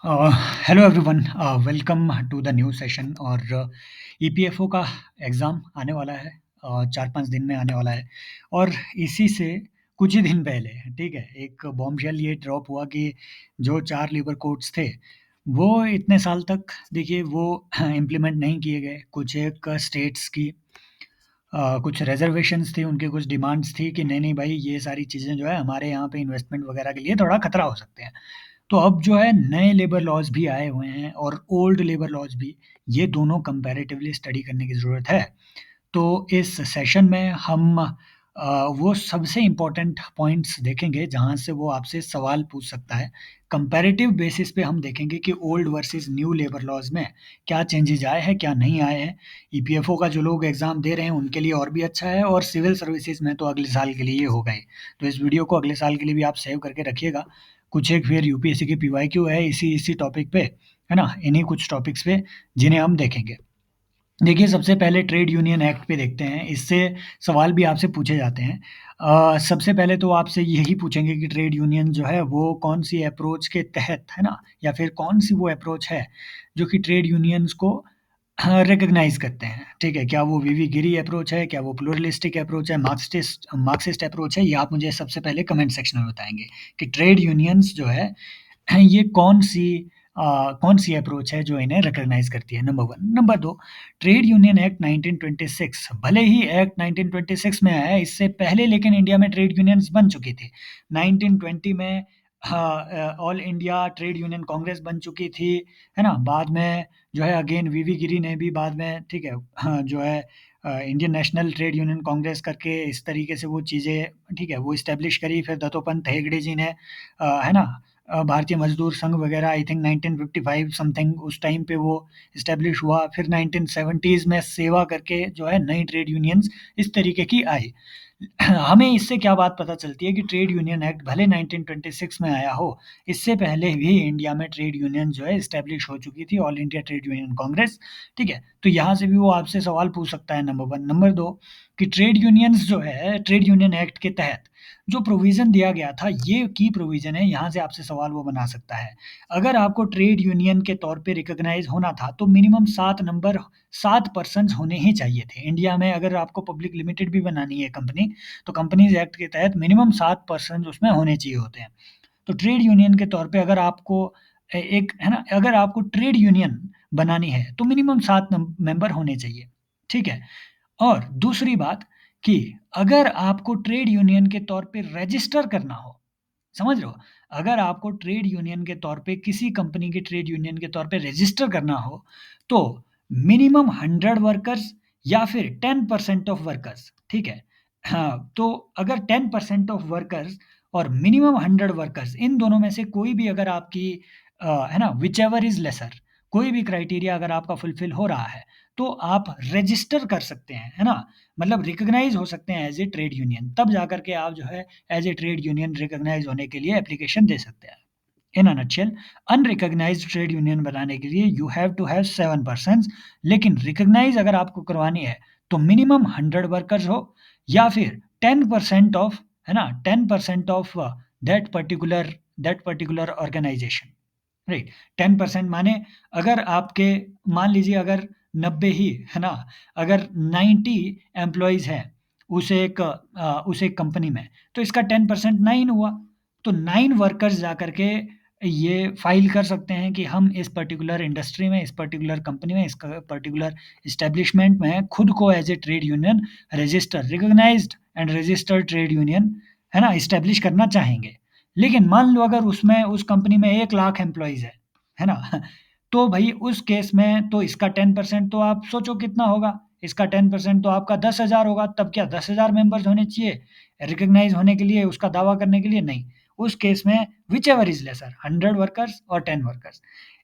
Hello everyone, welcome to the new session. और EPFO का exam आने वाला है, 4-5 दिन में आने वाला है। और इसी से कुछ ही दिन पहले, ठीक है, एक बॉम्बशेल ये ड्रॉप हुआ कि जो 4 लेबर कोड्स थे, वो इतने साल तक देखिए वो इम्प्लीमेंट नहीं किए गए। कुछ एक स्टेट्स की कुछ रिज़र्वेशंस थी, उनकी कुछ डिमांड्स थी कि नहीं भाई, ये सारी चीज़ें जो है हमारे यहाँ पे इन्वेस्टमेंट वगैरह के लिए थोड़ा खतरा हो सकते हैं। तो अब जो है नए लेबर लॉज़ भी आए हुए हैं और ओल्ड लेबर लॉज़ भी, ये दोनों कंपैरेटिवली स्टडी करने की ज़रूरत है। तो इस सेशन में हम वो सबसे इम्पोर्टेंट पॉइंट्स देखेंगे जहाँ से वो आपसे सवाल पूछ सकता है। कंपैरेटिव बेसिस पे हम देखेंगे कि old versus new labour laws में क्या चेंजेज़ आए हैं, क्या नहीं आए हैं। ईपीएफओ का जो लोग एग्ज़ाम दे रहे हैं उनके लिए और भी अच्छा है, और सिविल सर्विसेज़ में तो अगले साल के लिए ये होगा ही। तो इस वीडियो को अगले साल के लिए भी आप सेव करके रखिएगा। कुछ एक फिर यूपीएससी की पीवाईक्यू है इसी टॉपिक पे, है ना? इन्हीं कुछ टॉपिक्स पे जिन्हें हम देखेंगे। देखिए, सबसे पहले ट्रेड यूनियन एक्ट पे देखते हैं, इससे सवाल भी आपसे पूछे जाते हैं। सबसे पहले तो आपसे यही पूछेंगे कि ट्रेड यूनियन जो है वो कौन-सी अप्रोच के तहत, है ना? या फिर कौन-सी वो अप्रोच है जो कि ट्रेड यूनियंस को रिकॉग्नाइज़ करते हैं, ठीक है? क्या वो वीवी गिरी अप्रोच है? क्या वो प्लुरलिस्टिक अप्रोच है? मार्क्सिस्ट अप्रोच है? ये आप मुझे सबसे पहले कमेंट सेक्शन में बताएँगे कि ट्रेड यूनियंस जो है ये कौन-सी अप्रोच है जो इन्हें रिकॉग्नाइज़ करती है, number 1। Number 2, trade union act 1926, भले ही एक्ट 1926 में आया है, इससे पहले लेकिन इंडिया में ट्रेड यूनियंस बन चुकी थी। 1920 में all India trade union Congress बन चुकी थी, है ना? बाद में जो है अगेन वीवी गिरी ने भी बाद में, ठीक है, हाँ, जो है Indian national trade union Congress करके इस तरीके से वो चीज़ें, ठीक है, वो एस्टेब्लिश करी। फिर दत्तोपंत हेगड़े जी ने है ना, भारतीय मज़दूर संघ वगैरह आई थिंक 1955 समथिंग उस टाइम पे वो एस्टेब्लिश हुआ। फिर 1970s में सेवा करके जो है नई ट्रेड यूनियंस इस तरीके की आई। हमें इससे क्या बात पता चलती है कि ट्रेड यूनियन एक्ट भले 1926 में आया हो, इससे पहले भी इंडिया में ट्रेड यूनियन जो है एस्टेब्लिश हो चुकी थी, all India trade union Congress, ठीक है? तो यहाँ से भी वो आपसे सवाल पूछ सकता है, नंबर 1। नंबर 2, कि ट्रेड यूनियंस जो है ट्रेड यूनियन एक्ट के तहत जो प्रोविज़न दिया गया था, ये की प्रोविज़न है, यहाँ से आपसे सवाल वो बना सकता है। अगर आपको ट्रेड यूनियन के तौर पे रिकॉग्नाइज़ होना था, तो मिनिमम 7 पर्सन्स होने ही चाहिए थे। इंडिया में अगर आपको पब्लिक लिमिटेड भी बनानी है कंपनी, तो कंपनीज़ एक्ट के तहत मिनिमम 7 पर्सन्स उसमें होने चाहिए होते हैं। तो ट्रेड यूनियन के तौर पे अगर आपको एक, है ना, अगर आपको ट्रेड यूनियन बनानी है, तो मिनिमम 7 मेंबर होने चाहिए, ठीक है? और दूसरी बात कि अगर आपको ट्रेड यूनियन के तौर पे रजिस्टर करना हो, समझ रहे हो? अगर आपको ट्रेड यूनियन के तौर पे किसी कंपनी के ट्रेड यूनियन के तौर पे रजिस्टर करना हो, तो मिनिमम 100 वर्कर्स या फिर 10% ऑफ वर्कर्स, ठीक है? हाँ, तो अगर 10% ऑफ वर्कर्स और मिनिमम 100 वर्कर्स, इन दोनों में से कोई भी अगर आपकी है ना, व्हिचएवर इज़ लेसर, कोई भी क्राइटेरिया अगर आपका फुलफिल हो रहा है, तो आप रजिस्टर कर सकते हैं, है ना? मतलब रिकॉग्नाइज़ हो सकते हैं एज़ ए ट्रेड यूनियन, तब जाकर के आप जो है as a trade union recognise होने के लिए एप्लीकेशन दे सकते हैं। In a nutshell, unrecognised trade union बनाने के लिए you have to have 7 persons, लेकिन रिकॉग्नाइज़ अगर आपको करवानी है, तो मिनिमम 100 वर्कर्स हो या फिर 10% ऑफ, है ना? 10% of that particular that particular organisation. Right, 10% माने अगर आपके, मान लीजिए अगर 90 ही, है ना, अगर 90 एम्प्लॉइज़ हैं उस एक कंपनी में, तो इसका 10% 9 हुआ। तो 9 वर्कर्स जाकर के ये फाइल कर सकते हैं कि हम इस पर्टिकुलर इंडस्ट्री में, इस पर्टिकुलर कंपनी में, इस पर्टिकुलर एस्टेब्लिशमेंट में खुद को as a trade union register, recognised and registered trade union, है ना, इस्टेब्लिश करना चाहेंगे। लेकिन मान लो अगर उसमें, उस कंपनी में 1 लाख एम्प्लॉइज़ है ना? तो भई उस केस में तो इसका 10% तो आप सोचो कितना होगा? इसका 10% तो आपका 10,000 होगा, तब क्या 10,000 मेंबर्स होने चाहिए रिकॉग्नाइज़ होने के लिए, उसका दावा करने के लिए? नहीं। उस केस में व्हिचएवर इज़ लेसर, 100 वर्कर्स और 10 वर्कर्स।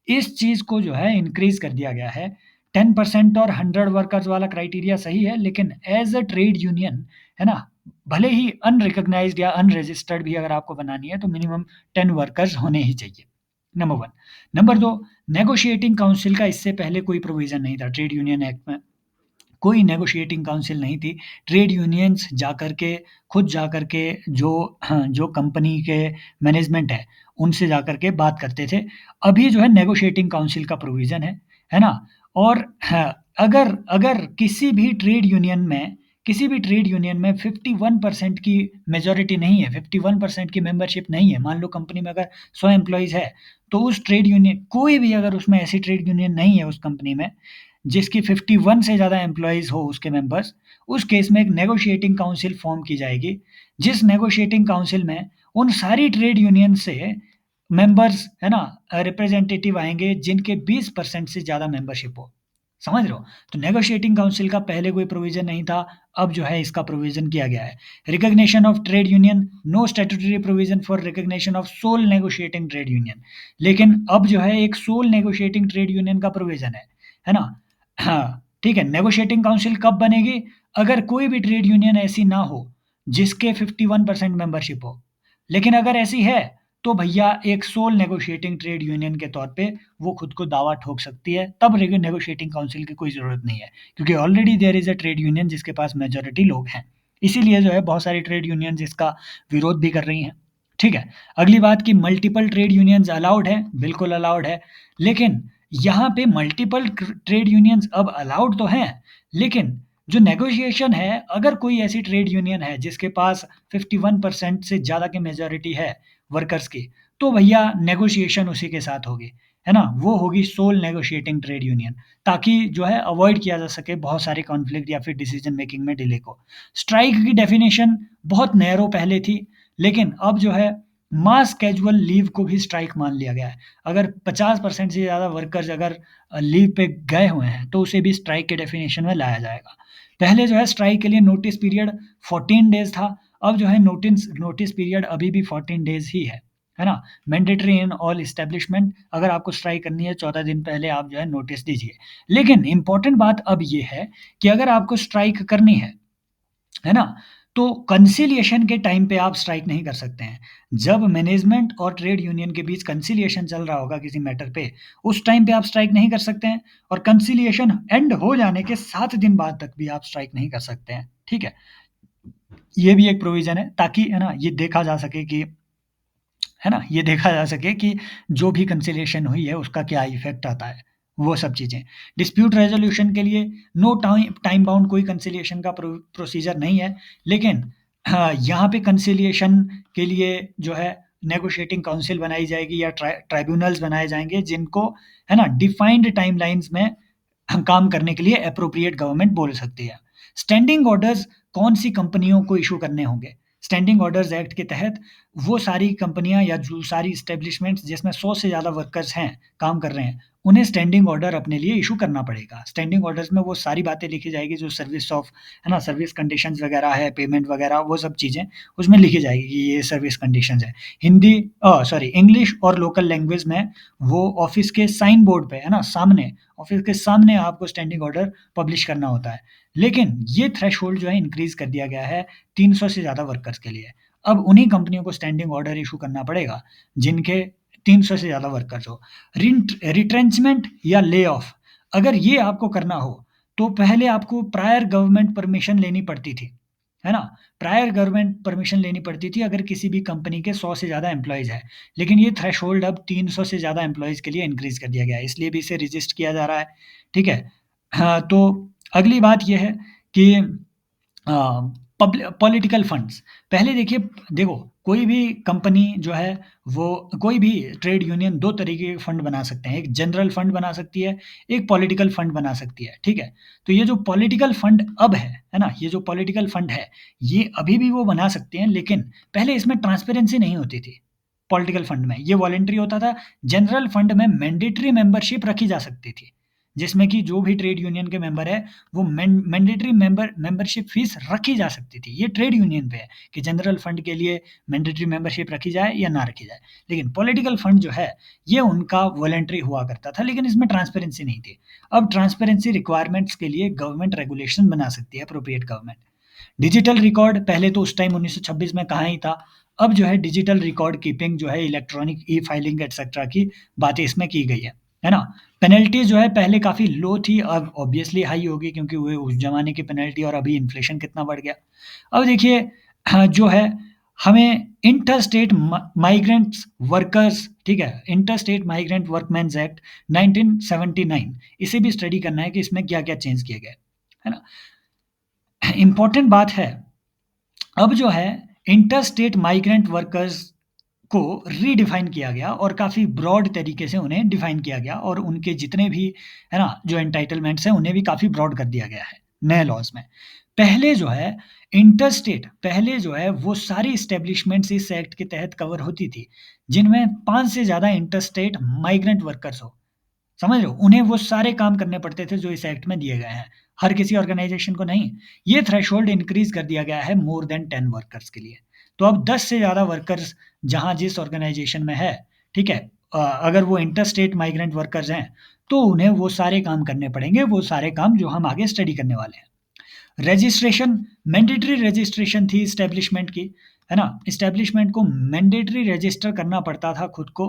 इस चीज़ को जो है इंक्रीज़ कर दिया गया है। 10% और 100 वर्कर्स वाला क्राइटेरिया सही है, लेकिन एज़ अ ट्रेड यूनियन, है ना? भले ही अनरिकॉग्नाइज़्ड या अनरजिस्टर्ड भी अगर आपको बनानी है, तो मिनिमम 10 वर्कर्स होने ही चाहिए, नंबर 1। नंबर 2, नेगोशिएटिंग काउंसिल का इससे पहले कोई प्रोविज़न नहीं था ट्रेड यूनियन एक्ट में। कोई नेगोशिएटिंग काउंसिल नहीं थी। ट्रेड यूनियंस जाकर के, खुद जाकर के जो, हाँ, जो कंपनी के मैनेजमेंट है, उनसे जाकर के बात करते थे। अभी जो है नेगोशिएटिंग काउंसिल का प्रोविज़न है ना? और हाँ, अगर अगर किसी भी ट्रेड यूनियन में 51% की मेजॉरिटी नहीं है, 51% की मेंबरशिप नहीं है, मान लो कंपनी में अगर 100 एम्प्लॉइज़ है, तो उस ट्रेड यूनियन कोई भी अगर उसमें ऐसी ट्रेड यूनियन नहीं है उस कंपनी में, जिसकी 51 से ज़्यादा एम्प्लॉइज़ हो उसके मेंबर्स, उस केस में एक नेगोशिएटिंग काउंसिल फॉर्म की जाएगी, जिस नेगोशिएटिंग काउंसिल में उन सारी ट्रेड यूनियन से मेंबर्स है ना रिप्रेजेंटेटिव आएँगे जिनके 20% से ज़्यादा मेंबरशिप हो। समझ रहे हो? तो नेगोशिएटिंग काउंसिल का पहले कोई प्रोविज़न नहीं था, अब जो है इसका प्रोविज़न किया गया है। Recognition of trade union, no statutory provision for recognition of sole negotiating trade union. लेकिन अब जो है एक सोल नेगोशिएटिंग ट्रेड यूनियन का प्रोविज़न है ना? हाँ, ठीक है, नेगोशिएटिंग काउंसिल कब बनेगी? अगर कोई भी ट्रेड यूनियन ऐसी ना हो, जिसके 51% मेंबरशिप हो। लेकिन अगर ऐसी है, तो भैया एक सोल नेगोशिएटिंग ट्रेड यूनियन के तौर पे वो खुद को दावा ठोक सकती है, तब नेगोशिएटिंग काउंसिल की कोई ज़रूरत नहीं है, क्योंकि already there is a trade union जिसके पास मेजॉरिटी लोग हैं। इसीलिए जो है बहुत सारी ट्रेड यूनियंस इसका विरोध भी कर रही हैं, ठीक है? अगली बात कि मल्टीपल ट्रेड यूनियंस अलाउड है, बिल्कुल अलाउड है, लेकिन यहाँ पे मल्टीपल ट्रेड यूनियंस अब अलाउड तो हैं, लेकिन जो नेगोशिएशन है, अगर कोई ऐसी ट्रेड यूनियन है जिसके पास 51% से ज़्यादा की मेजॉरिटी है वर्कर्स की, तो भैया नेगोशिएशन उसी के साथ होगी, है ना? वो होगी सोल नेगोशिएटिंग ट्रेड यूनियन, ताकि जो है अवॉइड किया जा सके बहुत सारे कॉन्फ्लिक्ट या फिर डिसीजन मेकिंग में डिले को। स्ट्राइक की डेफिनिशन बहुत नैरो पहले थी, लेकिन अब जो है मास कैजुअल लीव को भी स्ट्राइक मान लिया गया है। अगर 50% से ज़्यादा वर्कर्स अगर लीव पे गए हुए हैं, तो उसे भी स्ट्राइक के डेफिनिशन में लाया जाएगा। पहले जो है स्ट्राइक के लिए नोटिस पीरियड 14 डेज़ था, अब जो है नोटिस नोटिस पीरियड अभी भी 14 डेज़ ही है ना? मैंडेटरी इन ऑल एस्टेब्लिशमेंट, अगर आपको स्ट्राइक करनी है 14 दिन पहले आप जो है नोटिस दीजिए। लेकिन इम्पोर्टेंट बात अब ये है कि अगर आपको स्ट्राइक करनी है ना? तो कंसिलिएशन के टाइम पे आप स्ट्राइक नहीं कर सकते हैं। जब मैनेजमेंट और ट्रेड यूनियन के बीच कंसिलिएशन चल रहा होगा किसी मैटर पे, उस टाइम पे आप स्ट्राइक नहीं कर सकते हैं, और कंसिलिएशन एंड हो जाने के 7 दिन बाद तक भी आप स्ट्राइक नहीं कर सकते हैं, ठीक है? ये भी एक प्रोविज़न है, ताकि है ना ये देखा जा सके कि है ना? ये देखा जा सके कि जो भी कंसिलिएशन हुई है उसका क्या इफ़ेक्ट आता है, वो सब चीज़ें। डिस्प्यूट रेज़ोल्यूशन के लिए नो टाइम बाउंड कोई कंसिलिएशन का प्रोसीजर नहीं है, लेकिन हाँ, यहाँ पे कंसिलिएशन के लिए जो है नेगोशिएटिंग काउंसिल बनाई जाएगी या ट्राइब्यूनल्स बनाए जाएँगे, जिनको है ना डिफाइंड टाइमलाइन्स में हम काम करने के लिए एप्रोप्रिएट गवर्नमेंट बोल सकती है। स्टैंडिंग ऑर्डर्स कौन-सी कंपनियों को इश्यू करने होंगे? स्टैंडिंग ऑर्डर्स एक्ट के तहत वो सारी कंपनियाँ या जो सारी एस्टेब्लिशमेंट्स जिसमें 100 से ज़्यादा वर्कर्स हैं, काम कर रहे हैं, उन्हें स्टैंडिंग ऑर्डर अपने लिए इश्यू करना पड़ेगा। स्टैंडिंग ऑर्डर्स में वो सारी बातें लिखी जाएगी जो सर्विस ऑफ है ना, सर्विस कंडीशंस वगैरह है, पेमेंट वगैरह वो सब चीज़ें उसमें लिखी जाएगी कि ये सर्विस कंडीशंस है। इंग्लिश और लोकल लैंग्वेज में वो ऑफ़िस के साइन बोर्ड पे है ना, सामने ऑफ़िस के सामने आपको स्टैंडिंग ऑर्डर पब्लिश करना होता है। लेकिन ये थ्रेशोल्ड जो है इंक्रीज़ कर दिया गया है 300 से ज़्यादा वर्कर्स के लिए। अब उन्हीं कंपनियों को स्टैंडिंग ऑर्डर इश्यू करना पड़ेगा, जिनके 300 से ज़्यादा वर्कर्स हो। रिट्रेंचमेंट या ले-ऑफ, अगर ये आपको करना हो, तो पहले आपको प्रायर गवर्नमेंट परमिशन लेनी पड़ती थी, है ना? प्रायर गवर्नमेंट परमिशन लेनी पड़ती थी अगर किसी भी कंपनी के 100 से ज़्यादा एम्प्लॉइज़ हैं। लेकिन ये थ्रेशोल्ड अब 300 से ज़्यादा एम्प्लॉइज़ के लिए इंक्रीज़ कर दिया गया है, इसलिए भी इसे रजिस्ट किया जा रहा है, ठीक है? हाँ, तो अगली बात ये है कि अ, पॉलिटिकल फंड्स, पहले देखिए देखो कोई भी कंपनी जो है वो कोई भी ट्रेड यूनियन 2 तरीके के फंड बना सकते हैं। एक जनरल फंड बना सकती है, एक पॉलिटिकल फंड बना सकती है, ठीक है? तो ये जो पॉलिटिकल फंड अब है ना? ये जो पॉलिटिकल फंड है, ये अभी भी वो बना सकते हैं, लेकिन पहले इसमें ट्रांसपेरेंसी नहीं होती थी, पॉलिटिकल फंड में, ये वॉलंटरी होता था। जनरल फंड में मैंडेटरी मेंबरशिप रखी जा सकती थी, जिसमें कि जो भी ट्रेड यूनियन के मेंबर है, वो मैंडेटरी मेंबरशिप फीस रखी जा सकती थी। ये ट्रेड यूनियन पे है कि जनरल फंड के लिए मैंडेटरी मेंबरशिप रखी जाए या ना रखी जाए। लेकिन पॉलिटिकल फंड जो है, ये उनका वॉलंटरी हुआ करता था, लेकिन इसमें ट्रांसपेरेंसी नहीं थी। अब ट्रांसपेरेंसी रिक्वायरमेंट्स के लिए गवर्नमेंट रेगुलेशन बना सकती है, एप्रोप्रिएट गवर्नमेंट। डिजिटल रिकॉर्ड पहले तो उस टाइम 1926 में कहाँ ही था। अब जो है डिजिटल रिकॉर्ड कीपिंग जो है इलेक्ट्रॉनिक ई-फाइलिंग एटसेट्रा की बातें इसमें की गई है ना? पेनल्टीज़ जो है पहले काफ़ी लो थी, अब ऑब्वियसली हाई होगी क्योंकि वो उस ज़माने की पेनल्टी और अभी इन्फ्लेशन कितना बढ़ गया। अब देखिए जो है हमें इंटर स्टेट माइग्रेंट्स वर्कर्स, ठीक है, inter state migrant workmen's act 1979, इसे भी स्टडी करना है कि इसमें क्या-क्या चेंज किए गए, है ना? इम्पोर्टेंट बात है, अब जो है इंटर स्टेट माइग्रेंट वर्कर्स को रीडिफाइन किया गया और काफ़ी ब्रॉड तरीके से उन्हें डिफाइन किया गया और उनके जितने भी, है ना, जो एंटाइटलमेंट्स हैं उन्हें भी काफ़ी ब्रॉड कर दिया गया है नए लॉज में। पहले जो है इंटरस्टेट, पहले जो है वो सारी एस्टेब्लिशमेंट्स इस एक्ट के तहत कवर होती थी जिनमें 5 से ज़्यादा इंटरस्टेट माइग्रेंट वर्कर्स हो। समझ रहे हो? उन्हें वो सारे काम करने पड़ते थे जो इस एक्ट में दिए गए हैं, हर किसी ऑर्गेनाइज़ेशन को नहीं। ये थ्रेशोल्ड इंक्रीज़ कर दिया गया है मोर देन 10 वर्कर्स के लिए। तो अब 10 से ज़्यादा वर्कर्स जहाँ जिस ऑर्गेनाइज़ेशन में है, ठीक है? अगर वो इंटरस्टेट माइग्रेंट वर्कर्स हैं, तो उन्हें वो सारे काम करने पड़ेंगे, वो सारे काम जो हम आगे स्टडी करने वाले हैं। रजिस्ट्रेशन, मैंडेटरी रजिस्ट्रेशन थी एस्टेब्लिशमेंट की, है ना? एस्टेब्लिशमेंट को मैंडेटरी रजिस्टर करना पड़ता था खुद को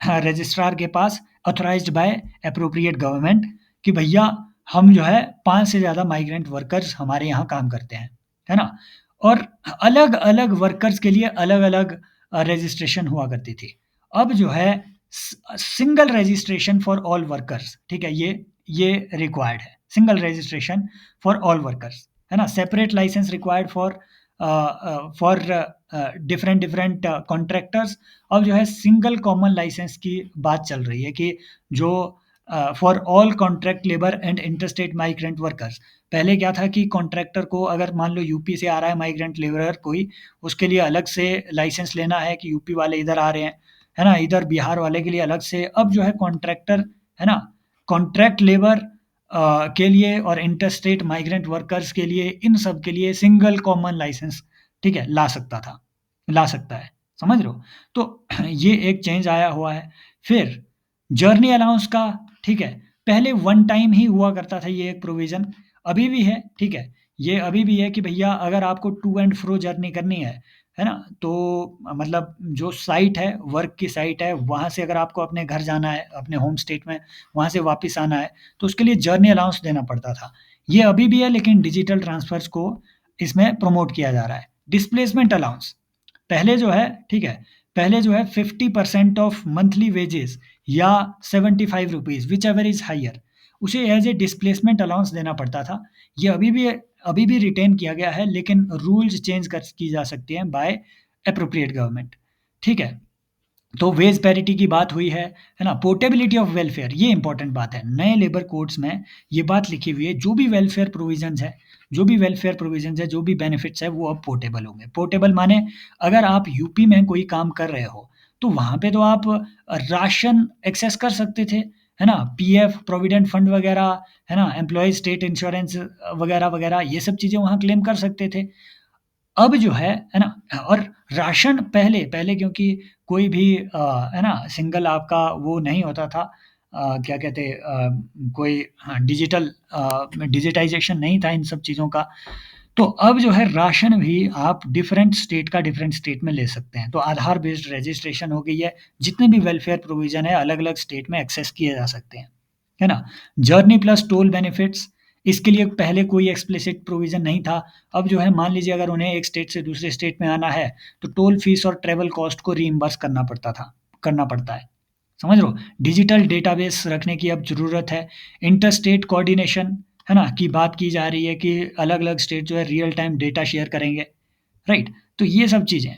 रजिस्ट्रार के पास, ऑथराइज्ड बाय एप्रोप्रिएट गवर्नमेंट, कि भैया हम जो है 5 से ज़्यादा माइग्रेंट वर्कर्स हमारे यहाँ काम करते हैं, है ना? और अलग-अलग वर्कर्स के लिए अलग-अलग रजिस्ट्रेशन हुआ करती थी। अब जो है single registration for all workers, ठीक है? ये रिक्वायर्ड है, single registration for all workers, है ना? Separate licence required for different contractors. अब जो है सिंगल कॉमन लाइसेंस की बात चल रही है कि जो for all contract labour and interstate migrant workers. पहले क्या था कि कॉन्ट्रैक्टर को अगर मान लो यूपी से आ रहा है माइग्रेंट लेबरर कोई, उसके लिए अलग से लाइसेंस लेना है कि यूपी वाले इधर आ रहे हैं, है ना? इधर बिहार वाले के लिए अलग से। अब जो है कॉन्ट्रैक्टर, है ना? कॉन्ट्रैक्ट लेबर के लिए और इंटरस्टेट माइग्रेंट वर्कर्स के लिए, इन सब के लिए सिंगल कॉमन लाइसेंस, ठीक है, ला सकता है, समझ रहे हो? तो ये एक चेंज आया हुआ है। फिर जर्नी अलाउंस का, ठीक है, पहले वन टाइम ही हुआ करता था ये एक प्रोविज़न, अभी भी है, ठीक है? ये अभी भी है कि भैया अगर आपको टू एंड फ्रो जर्नी करनी है ना? तो मतलब जो साइट है, वर्क की साइट है, वहाँ से अगर आपको अपने घर जाना है, अपने होम स्टेट में, वहाँ से वापस आना है, तो उसके लिए जर्नी अलाउंस देना पड़ता था। ये अभी भी है लेकिन डिजिटल ट्रांसफ़र्स को इसमें प्रमोट किया जा रहा है। डिस्प्लेसमेंट अलाउंस, पहले जो है, ठीक है, पहले जो है 50% ऑफ मंथली वेजेस या ₹75 व्हिचएवर इज़ हायर, उसे एज़ ए डिस्प्लेसमेंट अलाउंस देना पड़ता था। ये अभी भी रिटेन किया गया है लेकिन रूल्स चेंज कर की जा सकती हैं बाय एप्रोप्रिएट गवर्नमेंट, ठीक है? तो वेज पैरिटी की बात हुई है ना? पोर्टेबिलिटी ऑफ वेलफेयर, ये इम्पोर्टेंट बात है। नए लेबर कोड्स में ये बात लिखी हुई है, जो भी बेनिफिट्स है, वो अब पोर्टेबल होंगे। पोर्टेबल माने अगर आप यूपी में कोई काम कर रहे हो, तो वहाँ पे तो आप राशन एक्सेस कर सकते थे, है ना? पीएफ, प्रोविडेंट फंड वगैरह, है ना? एम्प्लॉयी स्टेट इंश्योरेंस वगैरह-वगैरह, ये सब चीज़ें वहाँ क्लेम कर सकते थे। अब जो है ना? और राशन पहले पहले क्योंकि कोई भी है ना? सिंगल आपका वो नहीं होता था, क्या कहते कोई, हाँ, डिजिटाइज़ेशन नहीं था इन सब चीज़ों का। तो अब जो है राशन भी आप डिफरेंट स्टेट का डिफरेंट स्टेट में ले सकते हैं। तो आधार बेस्ड रजिस्ट्रेशन हो गई है, जितने भी वेलफेयर प्रोविज़न है अलग-अलग स्टेट में एक्सेस किए जा सकते हैं, है ना? जर्नी प्लस टोल बेनिफिट्स, इसके लिए पहले कोई एक्सप्लिसिट प्रोविज़न नहीं था। अब जो है मान लीजिए अगर उन्हें एक स्टेट से दूसरे स्टेट में आना है, तो टोल फीस और ट्रैवल कॉस्ट को रीइम्बर्स करना पड़ता है। समझ रहे हो? डिजिटल डेटाबेस रखने की अब ज़रूरत है। इंटर स्टेट कोऑर्डिनेशन, है ना? की बात की जा रही है कि अलग-अलग स्टेट जो है रियल टाइम डेटा शेयर करेंगे, राइट? तो ये सब चीज़ें।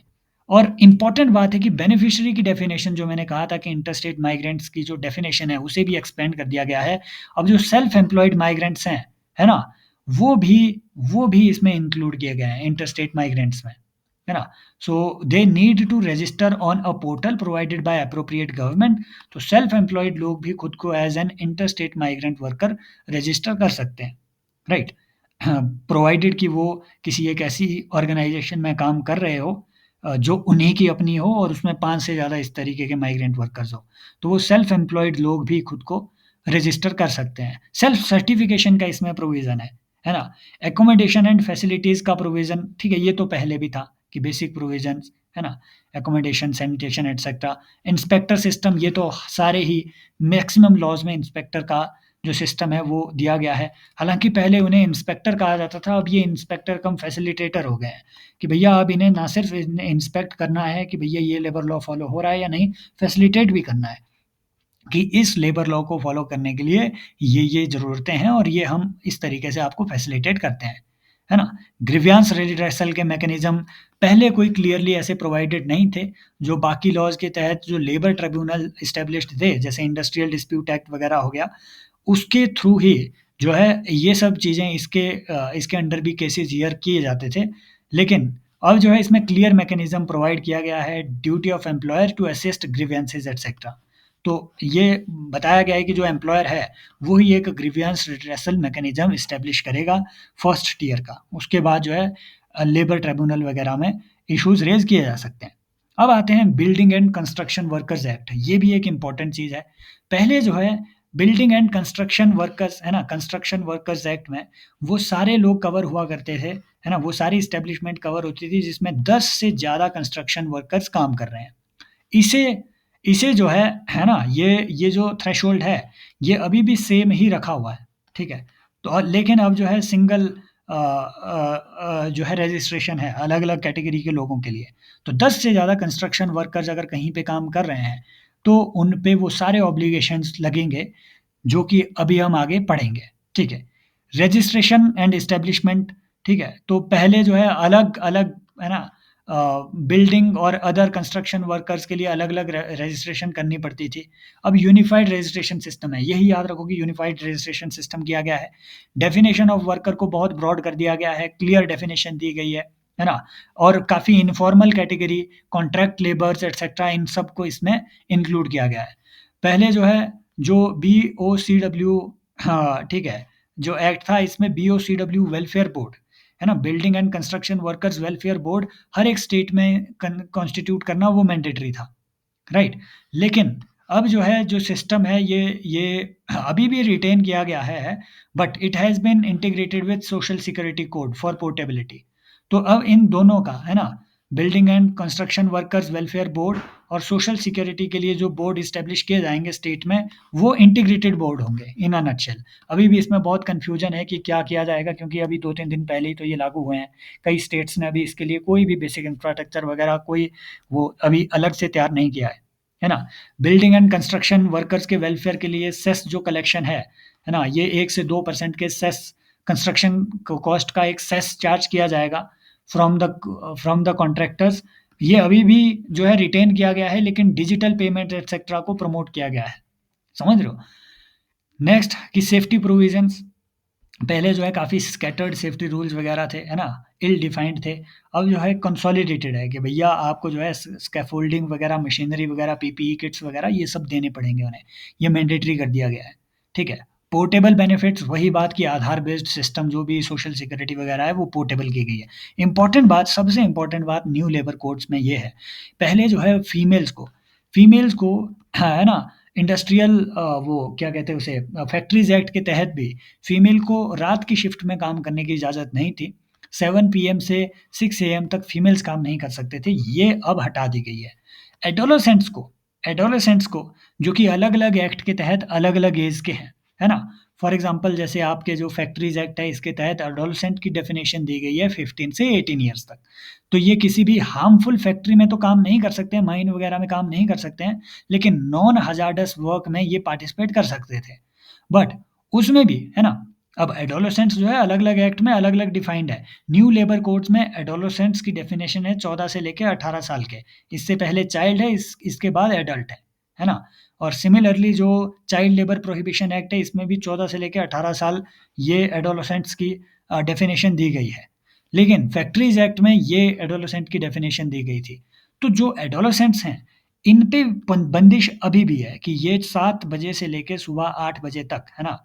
और इम्पोर्टेंट बात है कि बेनिफिशियरी की डेफ़िनेशन, जो मैंने कहा था कि इंटरस्टेट माइग्रेंट्स की जो डेफ़िनेशन है, उसे भी एक्सपेंड कर दिया गया है। अब जो सेल्फ एम्प्लॉयड माइग्रेंट्स हैं, है ना? वो भी वो भी इसमें इंक्लूड किए गए हैं इंटरस्टेट माइग्रेंट्स में, है ना? So they need to register on a portal provided by appropriate government. तो सेल्फ एम्प्लॉयड लोग भी खुद को as an interstate migrant worker register कर सकते हैं, राइट? प्रोवाइडेड कि वो किसी एक ऐसी ऑर्गेनाइज़ेशन में काम कर रहे हो जो उन्हीं की अपनी हो और उसमें 5 से ज़्यादा इस तरीके के माइग्रेंट वर्कर्स हो। तो वो सेल्फ एम्प्लॉयड लोग भी खुद को रजिस्टर कर सकते हैं। सेल्फ सर्टिफ़िकेशन का इसमें प्रोविज़न है ना? अकोमोडेशन एंड फैसिलिटीज़ का प्रोविज़न, ठीक है, ये तो पहले भी था कि बेसिक प्रोविज़न्स, है ना? Accommodation, sanitation etcetera. Inspector system, ये तो सारे ही मैक्सिमम लॉज़ में इंस्पेक्टर का जो सिस्टम है वो दिया गया है। हालाँकि पहले उन्हें इंस्पेक्टर कहा जाता था, अब ये इंस्पेक्टर कम फैसिलिटेटर हो गए हैं, कि भैया अब इन्हें ना सिर्फ़ इंस्पेक्ट करना है कि भैया ये लेबर लॉ फ़ॉलो हो रहा है या नहीं, फैसिलिटेट भी करना है। कि इस लेबर लॉ को फ़ॉलो करने के लिए ये ज़रूरतें हैं और ये हम इस तरीके से आपको फैसिलिटेट करते हैं। है ना? ग्रीवियंस रिड्रेसल के मैकेनिज़्म पहले कोई क्लियरली ऐसे प्रोवाइडेड नहीं थे, जो बाकी लॉज़ के तहत जो लेबर ट्रिब्यूनल एस्टेब्लिश्ड थे, जैसे इंडस्ट्रियल डिस्प्यूट एक्ट वगैरह हो गया, उसके थ्रू ही जो है ये सब चीज़ें इसके अंडर भी केसेज़ हियर किए जाते थे। लेकिन अब जो है इसमें क्लियर मैकेनिज़्म प्रोवाइड किया गया है, duty of employer to assist grievances etcetera. तो ये बताया गया है कि जो एम्प्लॉयर है, वो ही एक ग्रीवियंस रिड्रेसल मैकेनिज़्म एस्टेब्लिश करेगा फर्स्ट टियर का। उसके बाद जो है लेबर ट्रिब्यूनल वगैरह में इश्यूज़ रेज़ किए जा सकते हैं। अब आते हैं building and construction workers act, ये भी एक इम्पोर्टेंट चीज़ है। पहले जो है बिल्डिंग एंड कंस्ट्रक्शन वर्कर्स है ना, कंस्ट्रक्शन वर्कर्स एक्ट में वो सारे लोग कवर हुआ करते थे, है ना? वो सारी एस्टेब्लिशमेंट कवर होती थी जिसमें 10 से ज़्यादा कंस्ट्रक्शन वर्कर्स काम कर रहे हैं। इसे इसे जो है ना? ये जो थ्रेशोल्ड है, ये अभी भी सेम ही रखा हुआ है, ठीक है? तो लेकिन अब जो है सिंगल जो है रजिस्ट्रेशन है अलग-अलग कैटेगरी के लोगों के लिए। तो 10 से ज़्यादा कंस्ट्रक्शन वर्कर्स अगर कहीं पे काम कर रहे हैं, तो उन पे वो सारे ऑब्लिगेशंस लगेंगे, जो कि अभी हम आगे पढ़ेंगे, ठीक है? रजिस्ट्रेशन एंड एस्टेब्लिशमेंट, ठीक है? तो पहले जो है अलग-अलग है ना बिल्डिंग और अदर कंस्ट्रक्शन वर्कर्स के लिए अलग-अलग रजिस्ट्रेशन करनी पड़ती थी। अब यूनिफाइड रजिस्ट्रेशन सिस्टम है, यही याद रखो कि यूनिफाइड रजिस्ट्रेशन सिस्टम किया गया है। डेफिनिशन ऑफ वर्कर को बहुत ब्रॉड कर दिया गया है, क्लियर डेफिनिशन दी गई है ना? और काफ़ी informal category, contract labours etcetera इन सबको इसमें इंक्लूड किया गया है। पहले जो है जो बीओसीडब्ल्यू हाँ, ठीक है, जो एक्ट था इसमें बीओसीडब्ल्यू वेलफेयर बोर्ड, है ना? Building and construction workers welfare board हर एक स्टेट में कॉन्स्टिट्यूट करना वो मैंडेटरी था, राइट? लेकिन अब जो है जो सिस्टम है ये अभी भी रिटेन किया गया है, but it has been integrated with social security code for portability. तो अब इन दोनों का है ना, building and construction workers welfare board और सोशल सिक्योरिटी के लिए जो बोर्ड इस्टेब्लिश किए जाएंगे स्टेट में, वो इंटीग्रेटेड बोर्ड होंगे इन अ नटशेल। अभी भी इसमें बहुत कन्फ्यूजन है कि क्या किया जाएगा, क्योंकि अभी 2-3 दिन पहले ही तो ये लागू हुए हैं। कई स्टेट्स ने अभी इसके लिए कोई भी बेसिक इंफ्रास्ट्रक्चर वगैरह कोई वो अभी अलग से तैयार नहीं किया है ना? बिल्डिंग एंड कंस्ट्रक्शन वर्कर्स के वेलफेयर के लिए सेस जो कलेक्शन है ना? ये 1 से 2% के सेस कंस्ट्रक्शन कॉस्ट का एक सेस चार्ज किया जाएगा फ्रॉम द कॉन्ट्रैक्टर्स। ये अभी भी जो है रिटेन किया गया है, लेकिन डिजिटल पेमेंट एटसेट्रा को प्रमोट किया गया है। समझ रहे हो? नेक्स्ट कि सेफ्टी प्रोविजंस, पहले जो है काफ़ी स्कैटर्ड सेफ्टी रूल्स वगैरह थे, है ना? इल डिफाइंड थे। अब जो है कंसोलिडेटेड है कि भैया आपको जो है स्कैफोल्डिंग वगैरह, मशीनरी वगैरह, पीपीई किट्स वगैरह ये सब देने पड़ेंगे उन्हें। ये मैंडेटरी कर दिया गया है, ठीक है? पोर्टेबल बेनिफिट्स, वही बात कि आधार बेस्ड सिस्टम जो भी सोशल सिक्योरिटी वगैरह है वो पोर्टेबल की गई है। इम्पोर्टेंट बात, सबसे इम्पोर्टेंट बात न्यू लेबर कोड्स में ये है, पहले जो है फीमेल्स को है ना इंडस्ट्रियल वो क्या कहते हैं उसे फैक्ट्रीज़ एक्ट के तहत भी फीमेल को रात की शिफ्ट में काम करने की इजाज़त नहीं थी। 7 पीएम से 6 एएम तक फीमेल्स काम नहीं कर सकते थे, ये अब हटा दी गई है। एडोलेसेंट्स को एडोलेसेंट्स को जो कि अलग-अलग एक्ट के तहत अलग-अलग ऐज के हैं, है ना? फॉर एग्ज़ाम्पल जैसे आपके जो फैक्ट्रीज़ एक्ट है इसके तहत एडोलेसेंट की डेफ़िनेशन दी गई है 15 से 18 इयर्स तक। तो ये किसी भी हार्मफुल फैक्ट्री में तो काम नहीं कर सकते हैं, माइन वगैरह में काम नहीं कर सकते हैं, लेकिन नॉन हज़ार्डस वर्क में ये पार्टिसिपेट कर सकते थे। बट उसमें भी, है ना? अब एडोलेसेंट्स जो है अलग-अलग एक्ट में अलग-अलग डिफाइंड है। न्यू लेबर कोड्स में एडोलेसेंट्स की डेफिनिशन है 14 से लेके 18 साल के। इससे पहले चाइल्ड है, इसके बाद एडल्ट है ना? और सिमिलरली जो चाइल्ड लेबर प्रोहिबिशन एक्ट है इसमें भी 14 से लेके 18 साल ये एडोलेसेंट्स की डेफिनिशन दी गई है। लेकिन फैक्ट्रीज़ एक्ट में ये एडोलेसेंट की डेफिनेशन दी गई थी। तो जो एडोलेसेंट्स हैं, इन पे बंदिश अभी भी है कि ये 7 बजे से लेके सुबह 8 बजे तक, है ना?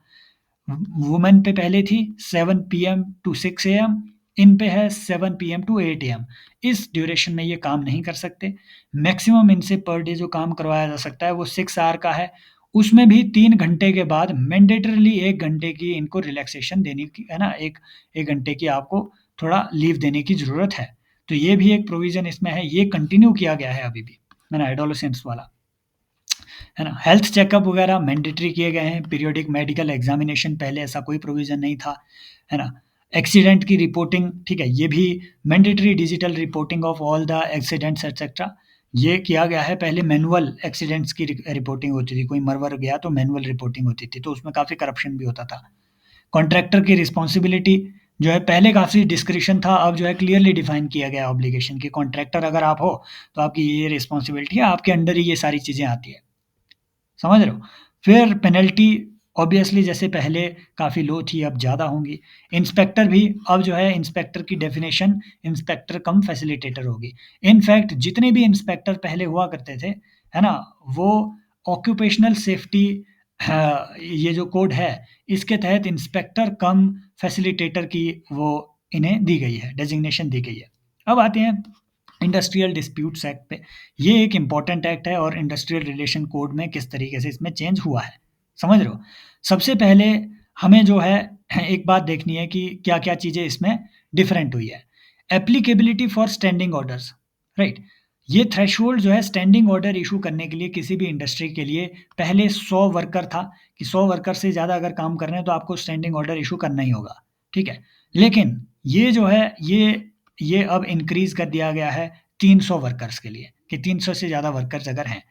वुमेन पे पहले थी 7 पीएम टू 6 एएम, इन पे है 7 पीएम टू 8 एएम। इस ड्यूरेशन में ये काम नहीं कर सकते। मैक्सिमम इनसे पर डे जो काम करवाया जा सकता है वो 6 आवर का है। उसमें भी 3 घंटे के बाद मैंडेटरीली 1 घंटे की इनको रिलैक्सेशन देनी की है ना, 1 घंटे की आपको थोड़ा लीव देने की ज़रूरत है। तो ये भी एक प्रोविज़न इसमें है, ये कंटिन्यू किया गया है अभी भी, है ना, एडोलेसेंट्स वाला। है ना? हेल्थ चेकअप वगैरह मैंडेटरी किए गए हैं, पीरियोडिक मेडिकल एग्ज़ामिनेशन पहले ऐसा कोई प्रोविज़न नहीं था, है ना? एक्सीडेंट की रिपोर्टिंग, ठीक है, ये भी mandatory digital reporting of all the accidents etcetera, ये किया गया है। पहले मैनुअल एक्सीडेंट्स की रिपोर्टिंग होती थी, कोई मर-वर गया तो मैनुअल रिपोर्टिंग होती थी, तो उसमें काफ़ी करप्शन भी होता था। कॉन्ट्रैक्टर की रिस्पॉन्सिबिलिटी जो है पहले काफ़ी डिस्क्रिशन था, अब जो है क्लियरली डिफाइन किया गया है ऑब्लिगेशन कि कॉन्ट्रैक्टर अगर आप हो, तो आपकी ये रिस्पॉन्सिबिलिटी है, आपके अंडर ही ये सारी चीज़ें आती है। समझ रहे हो? फिर पेनल्टी ऑब्वियसली जैसे पहले काफ़ी लो थी, अब ज़्यादा होंगी। इंस्पेक्टर भी अब जो है इंस्पेक्टर की डेफ़िनेशन इंस्पेक्टर कम फैसिलिटेटर होगी। इनफैक्ट जितने भी इंस्पेक्टर पहले हुआ करते थे, है ना? वो ऑक्यूपेशनल सेफ्टी ये जो कोड है, इसके तहत इंस्पेक्टर कम फैसिलिटेटर की वो इन्हें दी गई है, डेज़िग्नेशन दी गई है। अब आते हैं इंडस्ट्रियल डिस्प्यूट्स एक्ट पे। ये एक इम्पोर्टेंट एक्ट है और इंडस्ट्रियल रिलेशन कोड में किस तरीके से इसमें चेंज हुआ है, समझ रहे हो? सबसे पहले हमें जो है एक बात देखनी है कि क्या-क्या चीज़ें इसमें डिफरेंट हुई है। Applicability for standing orders, right? ये थ्रेशोल्ड जो है स्टैंडिंग ऑर्डर इश्यू करने के लिए किसी भी इंडस्ट्री के लिए पहले 100 वर्कर था कि 100 वर्कर से ज़्यादा अगर काम कर रहे हैं तो आपको स्टैंडिंग ऑर्डर इश्यू करना ही होगा, ठीक है? लेकिन ये जो है ये अब इंक्रीज़ कर दिया गया है 300 वर्कर्स के लिए कि 300 से ज़्यादा वर्कर्स अगर हैं,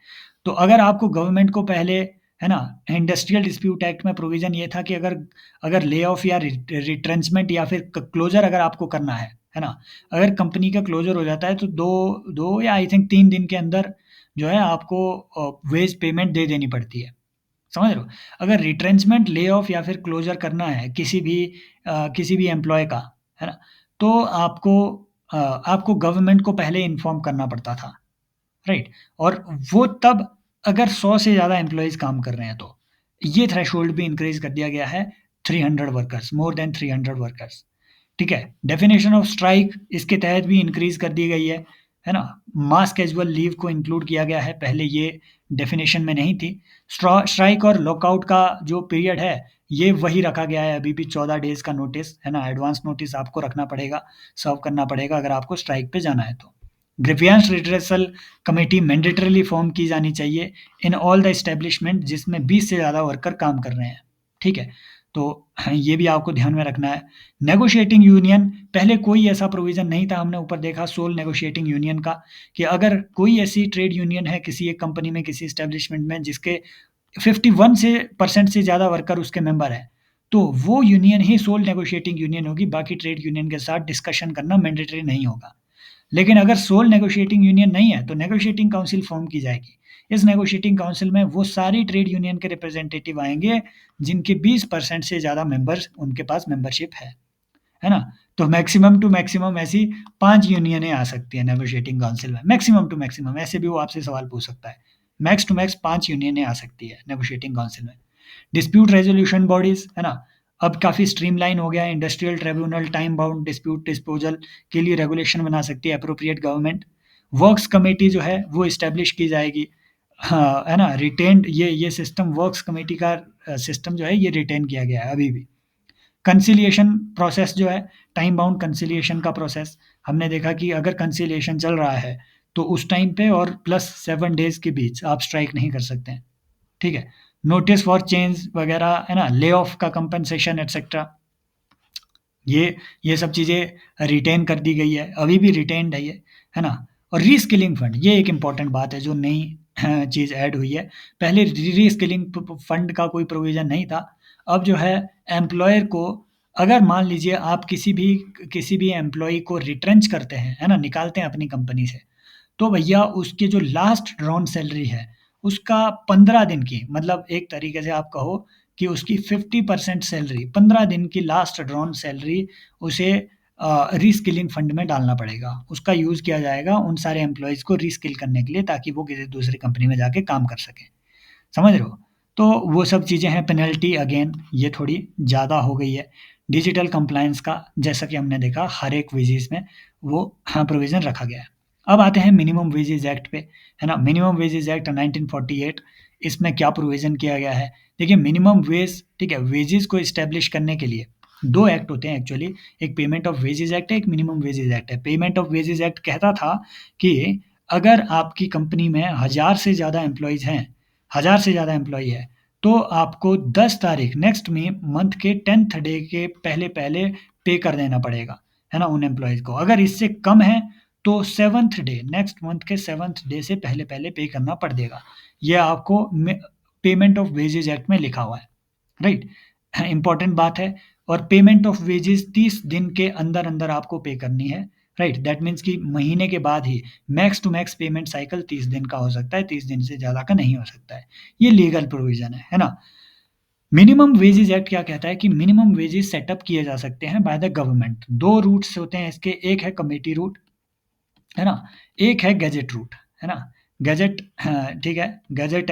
तो अगर आपको गवर्नमेंट को पहले, है ना, इंडस्ट्रियल डिस्प्यूट एक्ट में प्रोविज़न ये था कि अगर अगर ले ऑफ या रिट्रेंचमेंट या फिर क क्लोज़र अगर आपको करना है ना? अगर कंपनी का क्लोज़र हो जाता है तो 2 या आई थिंक 3 दिन के अंदर जो है आपको वेज पेमेंट दे देनी पड़ती है। समझ रहे हो? अगर रिट्रेंचमेंट, ले ऑफ या फिर क्लोज़र करना है किसी भी एम्प्लॉयी का, है ना? तो आपको गवर्नमेंट को पहले इन्फॉर्म करना पड़ता था, राइट? और वो तब अगर 100 से ज़्यादा एम्प्लॉइज़ काम कर रहे हैं तो। ये थ्रेशोल्ड भी इंक्रीज़ कर दिया गया है 300 वर्कर्स, मोर दैन 300 वर्कर्स। ठीक है? डेफिनिशन ऑफ स्ट्राइक इसके तहत भी इंक्रीज़ कर दी गई है ना? मास कैजुअल लीव को इंक्लूड किया गया है, पहले ये डेफिनिशन में नहीं थी। स्ट्राइक और लॉकआउट का जो पीरियड है, ये वही रखा गया है अभी भी 14 डेज़ का नोटिस, है ना? एडवांस नोटिस आपको रखना पड़ेगा, सर्व करना पड़ेगा अगर आपको स्ट्राइक पे जाना है तो। Grievance redressal committee mandatorily form की जानी चाहिए इन ऑल द एस्टेब्लिशमेंट जिसमें 20 से ज़्यादा वर्कर काम कर रहे हैं, ठीक है? तो ये भी आपको ध्यान में रखना है। नेगोशिएटिंग यूनियन, पहले कोई ऐसा प्रोविज़न नहीं था, हमने ऊपर देखा सोल नेगोशिएटिंग यूनियन का कि अगर कोई ऐसी ट्रेड यूनियन है किसी एक कंपनी में, किसी एस्टेब्लिशमेंट में जिसके 51 से परसेंट से ज़्यादा वर्कर उसके मेंबर हैं, तो वो यूनियन ही सोल नेगोशिएटिंग यूनियन होगी, बाकी ट्रेड यूनियन के साथ डिस्कशन करना मैंडेटरी नहीं होगा। लेकिन अगर सोल नेगोशिएटिंग यूनियन नहीं है, तो नेगोशिएटिंग काउंसिल फॉर्म की जाएगी। इस नेगोशिएटिंग काउंसिल में वो सारी ट्रेड यूनियन के रिप्रेजेंटेटिव आएँगे, जिनके 20% से ज़्यादा मेंबर्स उनके पास मेंबरशिप है ना? तो मैक्सिमम टू मैक्सिमम ऐसी 5 यूनियनें आ सकती हैं नेगोशिएटिंग काउंसिल में, मैक्सिमम टू मैक्सिमम, ऐसे भी वो आपसे सवाल पूछ सकता है। मैक्स टू मैक्स 5 यूनियनें आ सकती है नेगोशिएटिंग काउंसिल में। डिस्प्यूट रेज़ोल्यूशन बॉडीज़, है ना? अब काफ़ी स्ट्रीमलाइन हो गया है, industrial tribunal time bound dispute disposal के लिए रेगुलेशन बना सकती है एप्रोप्रिएट गवर्नमेंट। वर्क्स कमेटी जो है वो एस्टेब्लिश की जाएगी। हाँ, है ना? रिटेन्ड ये सिस्टम वर्क्स कमेटी का सिस्टम जो है ये रिटेन किया गया है अभी भी। कंसिलिएशन प्रोसेस जो है, टाइम बाउंड कंसिलिएशन का प्रोसेस, हमने देखा कि अगर कंसिलिएशन चल रहा है, तो उस टाइम पे और प्लस 7 डेज़ के बीच आप स्ट्राइक नहीं कर सकते हैं, ठीक है? नोटिस फॉर चेंज वगैरह, है ना? ले ऑफ का कंपनसेशन एटसेट्रा, ये सब चीज़ें रिटेन कर दी गई है, अभी भी रिटेन्ड है ना? और रीस्किलिंग फंड, ये एक इम्पोर्टेंट बात है जो नई चीज़ ऐड हुई है। पहले रीस्किलिंग फंड का कोई प्रोविज़न नहीं था। अब जो है एम्प्लॉयर को, अगर मान लीजिए आप किसी भी एम्प्लॉयी को रिट्रेंच करते हैं, है ना? निकालते हैं अपनी कंपनी से, तो भैया उसकी जो लास्ट ड्रॉन सैलरी है, उसका 15 दिन की, मतलब एक तरीके से आप कहो कि उसकी 50% सैलरी 15 दिन की लास्ट ड्रॉन सैलरी उसे रीस्किलिंग फंड में डालना पड़ेगा। उसका यूज़ किया जाएगा उन सारे एम्प्लॉइज़ को रीस्किल करने के लिए ताकि वो किसी दूसरी कंपनी में जाके काम कर सकें। समझ रहे हो? तो वो सब चीज़ें हैं, पेनल्टी अगेन ये थोड़ी ज़्यादा हो गई है। डिजिटल कंप्लायंस का जैसा कि हमने देखा हर एक वेजेज़ में वो हाँ, प्रोविज़न रखा गया है। अब आते हैं मिनिमम वेजेज़ एक्ट पे, है ना? मिनिमम वेजेज़ एक्ट 1948, इसमें क्या प्रोविज़न किया गया है? देखिए मिनिमम वेज, ठीक है? वेजेज़ को एस्टेब्लिश करने के लिए 2 एक्ट होते हैं एक्चुअली, एक पेमेंट ऑफ वेजेज़ एक्ट है, एक मिनिमम वेजेज़ एक्ट है। पेमेंट ऑफ वेजेज़ एक्ट कहता था कि अगर आपकी कंपनी में 1000 से ज़्यादा एम्प्लॉइज़ हैं, 1000 से ज़्यादा एम्प्लॉयी है, तो आपको 10 तारीख नेक्स्ट में मंथ के 10th डे के पहले-पहले पे कर देना पड़ेगा, है ना? उन एम्प्लॉइज़ को। अगर इससे कम है, तो 7th डे नेक्स्ट मंथ के 7th डे से पहले-पहले पे करना पड़ देगा। ये आपको पेमेंट ऑफ वेजेज़ एक्ट में लिखा हुआ है, राइट? इम्पोर्टेंट बात है। और पेमेंट ऑफ वेजेज़ 30 दिन के अंदर-अंदर आपको पे करनी है, राइट? दैट मीन्स कि महीने के बाद ही max to max payment cycle 30 दिन का हो सकता है, 30 दिन से ज़्यादा का नहीं हो सकता है। ये लीगल प्रोविज़न है ना? मिनिमम वेजेज़ एक्ट क्या कहता है कि मिनिमम वेजेज़ सेटअप किए जा सकते हैं बाय द गवर्नमेंट। 2 रूट्स होते हैं इसके, एक है कमिटी रूट, है ना? एक है गैजेट रूट, है ना? गैजेट ठीक है, गैजेट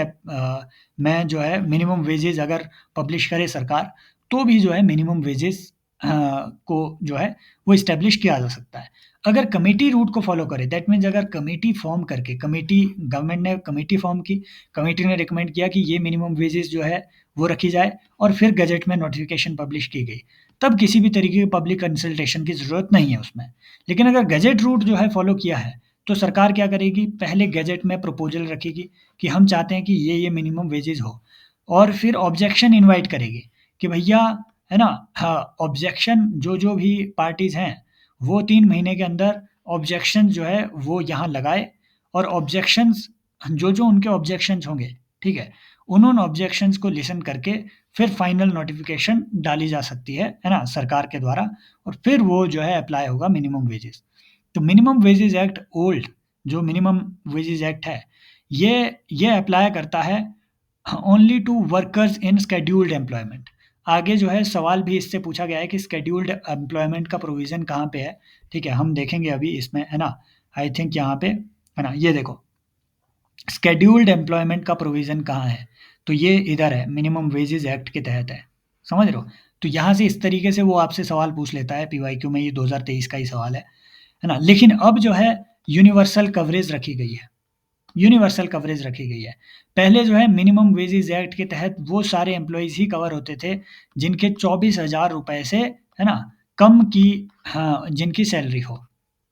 में जो है मिनिमम वेजेज़ अगर पब्लिश करे सरकार, तो भी जो है मिनिमम वेजेज़ को जो है वो एस्टेब्लिश किया जा सकता है। अगर कमिटी रूट को फ़ॉलो करे, दैट मीन्स अगर कमिटी फ़ॉर्म करके गवर्नमेंट ने कमिटी फ़ॉर्म की, कमिटी ने रिकमेंड किया कि ये मिनिमम वेजेज़ जो है वो रखी जाए और फिर गैजेट में नोटिफ़िकेशन पब्लिश की गई, तब किसी भी तरीके की पब्लिक कंसल्टेशन की ज़रूरत नहीं है उसमें। लेकिन अगर गैजेट रूट जो है फ़ॉलो किया है, तो सरकार क्या करेगी, पहले गैजेट में प्रपोज़ल रखेगी कि हम चाहते हैं कि ये मिनिमम वेजेज़ हो, और फिर ऑब्जेक्शन इनवाइट करेगी कि भैया, है ना? हाँ, ऑब्जेक्शन जो-जो भी पार्टीज़ हैं, वो 3 महीने के अंदर ऑब्जेक्शन जो है वो यहाँ लगाए, और ऑब्जेक्शंस जो-जो उनके ऑब्जेक्शंस होंगे, ठीक है? उन ऑब्जेक्शंस को लिसन करके फिर फाइनल नोटिफ़िकेशन डाली जा सकती है ना? सरकार के द्वारा, और फिर वो जो है अप्लाई होगा मिनिमम वेजेज़। तो मिनिमम वेजेज़ एक्ट ओल्ड, जो मिनिमम वेजेज़ एक्ट है, ये अप्लाई करता है only to workers in scheduled employment. आगे जो है सवाल भी इससे पूछा गया है कि शेड्यूल्ड एम्प्लॉयमेंट का प्रोविज़न कहाँ पे है, ठीक है? हम देखेंगे अभी इसमें, है ना? आई थिंक यहाँ पे, है ना? ये देखो, शेड्यूल्ड एम्प्लॉयमेंट का प्रोविज़न कहाँ है? तो ये इधर है, मिनिमम वेजेज़ एक्ट के तहत है, समझ रहे हो? तो यहाँ से इस तरीके से वो आपसे सवाल पूछ लेता है पीवाईक्यू में, ये 2023 का ही सवाल है ना? लेकिन अब जो है यूनिवर्सल कवरेज रखी गई है, यूनिवर्सल कवरेज रखी गई है। पहले जो है मिनिमम वेजेज़ एक्ट के तहत वो सारे एम्प्लॉइज़ ही कवर होते थे, जिनके 24,000 रुपए से, है ना, कम की, हाँ, जिनकी सैलरी हो,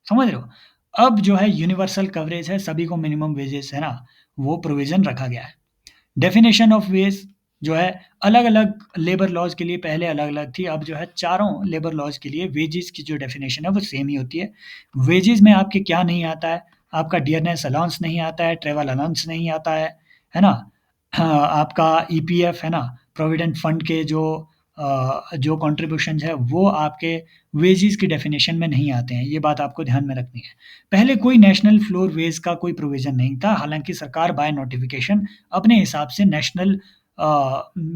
समझ रहे हो? अब जो है यूनिवर्सल कवरेज है, सभी को मिनिमम वेजेज़, है ना, वो प्रोविज़न रखा गया है। डेफिनेशन ऑफ वेज जो है अलग-अलग लेबर लॉज़ के लिए पहले अलग-अलग थी, अब जो है चारों लेबर लॉज़ के लिए वेजेज़ की जो डेफिनेशन है वो सेम ही होती है। वेजेज़ में आपके क्या नहीं आता है? आपका डियरनेस अलाउंस नहीं आता है, ट्रैवल अलाउंस नहीं आता है ना? हाँ, आपका ईपीएफ, है ना, प्रोविडेंट फंड के जो कंट्रीब्यूशंस है वो आपके वेजेज़ की डेफिनेशन में नहीं आते हैं, ये बात आपको ध्यान में रखनी है। पहले कोई नेशनल फ्लोर वेज का कोई प्रोविज़न नहीं था, हालाँकि सरकार बाय नोटिफ़िकेशन अपने हिसाब से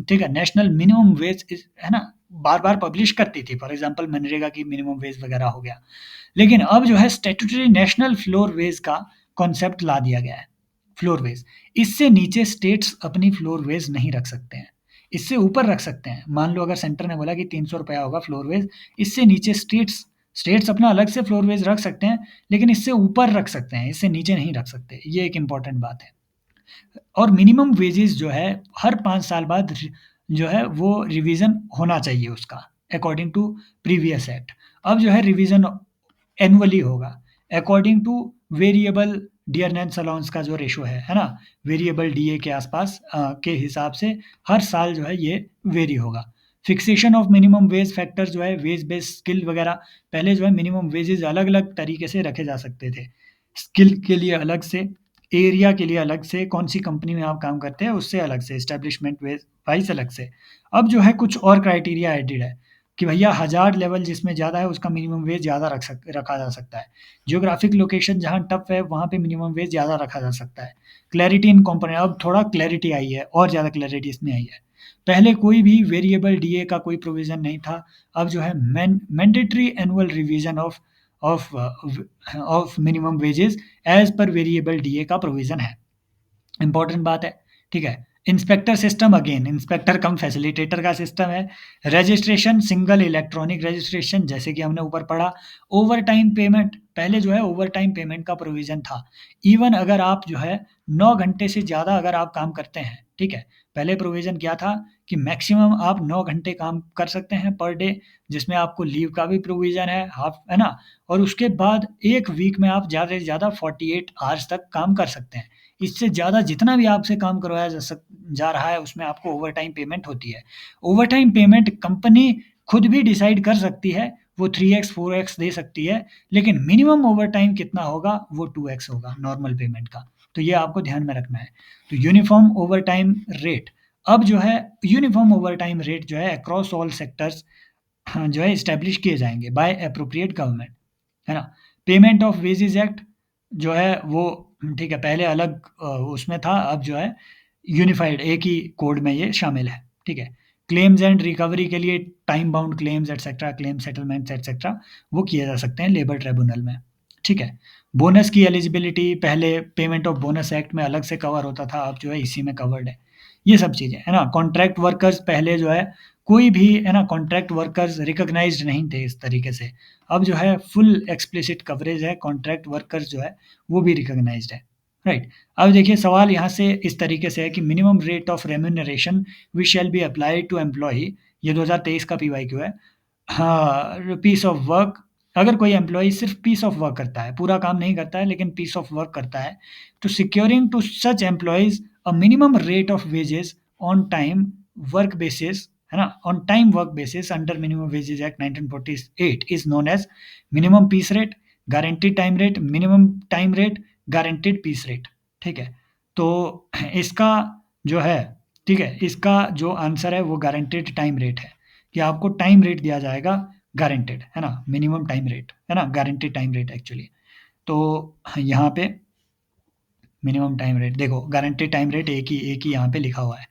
ठीक है, नेशनल मिनिमम वेज है ना, बार-बार पब्लिश करती थी। फॉर एग्ज़ाम्पल मनरेगा की मिनिमम वेज वगैरह हो गया। लेकिन अब जो है स्टैट्यूटरी नेशनल फ्लोर वेज का कॉन्सेप्ट ला दिया गया है, फ्लोर वेज। इससे नीचे स्टेट्स अपनी फ्लोर वेज नहीं रख सकते हैं। इससे ऊपर रख सकते हैं। मान लो अगर सेंटर ने बोला कि ₹300 होगा फ्लोर वेज, इससे नीचे स्टेट्स स्टेट्स अपना अलग से फ्लोर वेज रख सकते हैं, लेकिन इससे ऊपर रख सकते हैं, इससे नीचे नहीं रख सकते। ये एक इम्पोर्टेंट बात है। और मिनिमम वेजेज़ जो है हर 5 साल बाद जो है वो रिवीज़न होना चाहिए उसका, अकॉर्डिंग टू प्रीवियस एक्ट। अब जो है रिवीज़न एनुअली होगा, according two variable dearness allowance का जो रेशो है ना? वेरिएबल डीए के आसपास के हिसाब से हर साल जो है ये वेरी होगा। Fixation of minimum wage factor जो है वेज बेस्ड स्किल वगैरह, पहले जो है मिनिमम वेजेज़ अलग-अलग तरीके से रखे जा सकते थे। स्किल के लिए अलग से, एरिया के लिए अलग से, कौन-सी कंपनी में आप काम करते हैं उससे अलग से, एस्टेब्लिशमेंट वाइज़ अलग से। अब जो है कुछ और क्राइटेरिया एडेड है कि भैया हज़ार्ड लेवल जिसमें ज़्यादा है उसका मिनिमम वेज ज़्यादा रखा जा सकता है। जियोग्राफिक लोकेशन जहाँ टफ़ है वहाँ पे मिनिमम वेज ज़्यादा रखा जा सकता है। क्लैरिटी इन कंपोनेंट, अब थोड़ा क्लैरिटी आई है और ज़्यादा क्लैरिटी इसमें आई है। पहले कोई भी वेरिएबल डीए का कोई प्रोविज़न नहीं था। अब जो है mandatory annual revision of of minimum wages as per variable DA का प्रोविज़न है। इम्पोर्टेंट बात है, ठीक है? इंस्पेक्टर सिस्टम, अगेन इंस्पेक्टर कम फैसिलिटेटर का सिस्टम है। रजिस्ट्रेशन सिंगल इलेक्ट्रॉनिक रजिस्ट्रेशन, जैसे कि हमने ऊपर पढ़ा। ओवरटाइम पेमेंट, पहले जो है ओवरटाइम पेमेंट का प्रोविज़न था। इवन अगर आप जो है 9 घंटे से ज़्यादा अगर आप काम करते हैं, ठीक है? पहले प्रोविज़न क्या था कि मैक्सिमम आप 9 घंटे काम कर सकते हैं पर डे, जिसमें आपको लीव का भी प्रोविज़न है, हाफ, है ना? और उसके बाद 1 वीक में आप ज़्यादा से ज़्यादा 48 आवर्स तक काम कर सकते हैं। इससे ज़्यादा जितना भी आपसे काम करवाया जा रहा है उसमें आपको ओवरटाइम पेमेंट होती है। ओवरटाइम पेमेंट कंपनी खुद भी डिसाइड कर सकती है, वो 3x 4x दे सकती है, लेकिन मिनिमम ओवरटाइम कितना होगा वो 2x होगा नॉर्मल पेमेंट का। तो ये आपको ध्यान में रखना है। तो यूनिफ़ॉर्म ओवरटाइम रेट, अब जो है यूनिफ़ॉर्म ओवरटाइम रेट जो है अक्रॉस ऑल सेक्टर्स हाँ, जो है एस्टेब्लिश किए जाएँगे बाय एप्रोप्रिएट गवर्नमेंट, है ना? पेमेंट ऑफ वेजेस एक्ट जो है वो ठीक है, पहले अलग उसमें था, अब जो है यूनिफाइड एक ही कोड में ये शामिल है, ठीक है? क्लेम्स एंड रिकवरी के लिए time bound claims etcetera, claim settlements etcetera वो किए जा सकते हैं लेबर ट्रिब्यूनल में, ठीक है? बोनस की एलिजिबिलिटी पहले पेमेंट ऑफ बोनस एक्ट में अलग से कवर होता था, अब जो है इसी में कवर्ड है। ये सब चीज़ें, है ना? कॉन्ट्रैक्ट वर्कर्स पहले जो है कोई भी है ना कॉन्ट्रैक्ट वर्कर्स रिकॉग्नाइज्ड नहीं थे इस तरीके से। अब जो है फुल एक्सप्लिसिट कवरेज है, कॉन्ट्रैक्ट वर्कर्स जो है वो भी रिकॉग्नाइज्ड है, राइट? अब देखिए सवाल यहाँ से इस तरीके से है कि minimum rate of remuneration which shall be applied to employee, ये 2023 का पीवाईक्यू है। हाँ, पीस ऑफ वर्क, अगर कोई एम्प्लॉयी सिर्फ पीस ऑफ वर्क करता है, पूरा काम नहीं करता है लेकिन पीस ऑफ वर्क करता है, तो securing to such employees a minimum rate of wages on time work basis, है ना? On time work basis under minimum wages act 1948 is known as minimum piece rate, guaranteed time rate, minimum time rate, guaranteed piece rate, ठीक है? तो इसका जो है, ठीक है? इसका जो आंसर है वो गारंटीड टाइम रेट है। कि आपको टाइम रेट दिया जाएगा गारंटेड, है ना? मिनिमम टाइम रेट, है ना? Guaranteed time rate actually. तो यहाँ पे मिनिमम टाइम रेट देखो गारंटीड टाइम रेट एक ही यहाँ पे लिखा हुआ है,